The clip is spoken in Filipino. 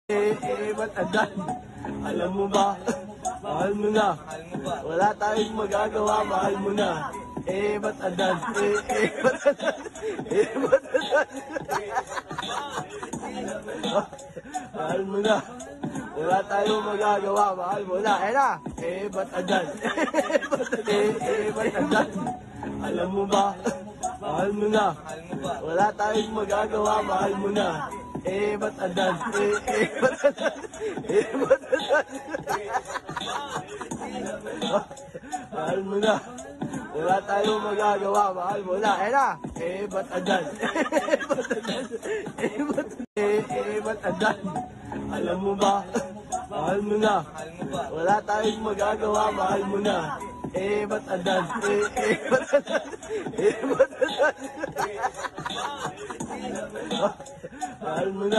Ba't adan? Alam mo ba? Mahal mo na. Wala tayong magagawa, mahal mo na. Ba't adan? Ba't adan? Ba't adan? Mahal mo na. Wala tayong magagawa, mahal mo na. Na. Ba't adan? Ba't adan? Alam mo ba? Mahal mo na. Wala tayong magagawa, mahal mo na. Ba't adan? Ba't adan? Ba't adan? Mahal mo na. Wala tayong magagawa, mahal mo na. Na. Ba't adan? Ba't adan? Ba't adan? Alam mo ba? Mahal mo na. Wala tayong magagawa, mahal mo na. Ba't adan? Ba't adan? Ba't adan? Mahal mo na.